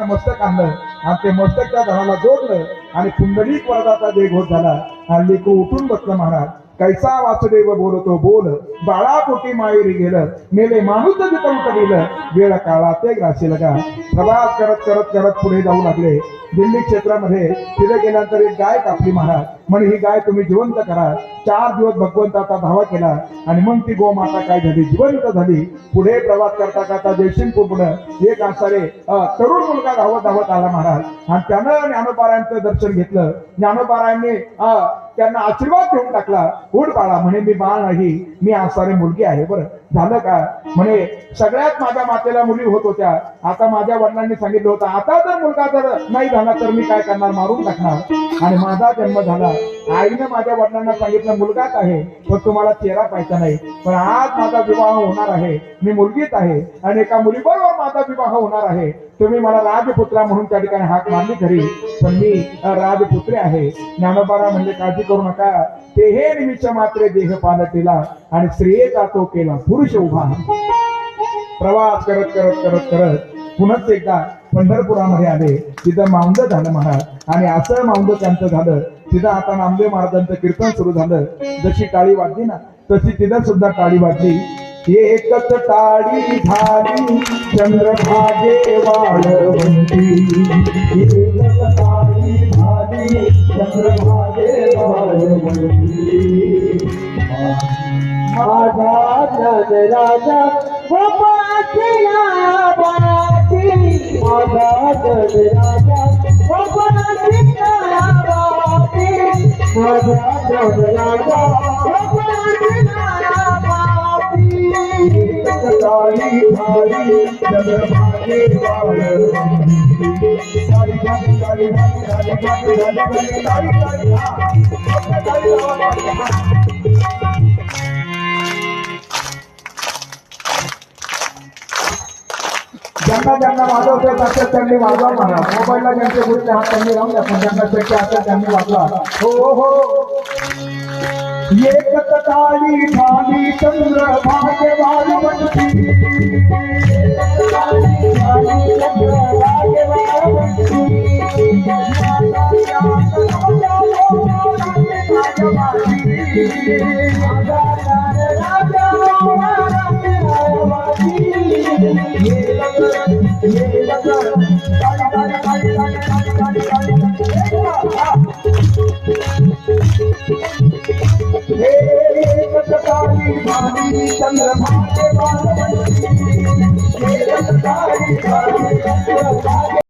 मस्तक आणलं आणि ते मस्तक त्या झाडाला जोडलं आणि कुंडलिक वरदाचा देघोष झाला आणि लेकरू उठून बसलं. महाराज कैसा वासुदेव बोलतो बोल, बाळा पोटी माहेरी गेलं, मेले माणूस जिथं उठ गेलं, वेळ काळा ते ग्रासी लगा. प्रवास करत करत करत पुढे जाऊ लागले. दिल्ली क्षेत्रामध्ये तिथे गेल्यानंतर एक गाय कापली. महाराज म्हणे ही गाय तुम्ही जिवंत करा. 4 दिवस भगवंताचा धावा केला आणि मग ती गोमाता काय झाली, जिवंत झाली. पुढे प्रवास करता करता जयसिंगपूर पुढे एक आसारे तरुण मुलगा धावत धावत आला. महाराज आणि त्यानं ज्ञानोबारायांचं दर्शन घेतलं. ज्ञानोबारायांनी त्यांना आशीर्वाद देऊन टाकला. उठ बाळा म्हणे, मी बाळ नाही, मी आसारे मुलगी आहे. बरं झालं का म्हणे, सगळ्यात माझ्या मातेला मुली होत होत्या. आता माझ्या वडिलांनी सांगितलं होतं आता जर मुलगा जर नाही झाला तर मी काय करणार, मारून टाकणार. आणि माझा जन्म झाला. आईनं माझ्या वडिलांना सांगितलं मुलगाच आहे पण तुम्हाला चेहरा पाहायचा नाही. पण आज माझा विवाह होणार आहे, मी मुलगीच आहे आणि एका मुलीबरोबर माझा विवाह होणार आहे. तुम्ही मला राजपुत्रा म्हणून त्या ठिकाणी हाक मारली खरी, पण मी राजपुत्री आहे. ज्ञानोबारा म्हणजे काळजी करू नका, ते हे निमित्त मात्र देह पालटीला आणि स्त्रियेचा तो केला पुरुष उभा. प्रवास करत करत करत करत पुन्हा एकदा पंढरपुरामध्ये आले. तिथं माऊंद झालं. महाराज आणि असं माऊंद त्यांचं झालं. तिथं आता नामदेव महाराजांचं कीर्तन सुरू झालं. जशी टाळी वाजली ना तशी तिथं सुद्धा टाळी वाजली. एकच टाळी झाली चंद्रभागे वाळवंती, एकच टाळी झाली चंद्रभागे वाळवंती. माझा जन राजा गोपाळाच्या बाती, माझा जन राजा गोपाळाच्या बाती, माझा जन राजा गोपाळाच्या बाती. टाळी झाली चंद्रभागे वाळवंती, टाळी झाली टाळी झाली टाळी झाली टाळी झाली. ज्यांना ज्यांना वाजवते तसं त्यांनी वाजवा. म्हणा मोबाईलला ज्यांचे गुरुचे हात त्यांनी राहून द्या, पण ज्यांना शक्य असेल त्यांनी वाजवा. हो हो. एकच टाळी झाली चंद्रभागे वाळवंती, चंद्रभागे वाळवंती. राजा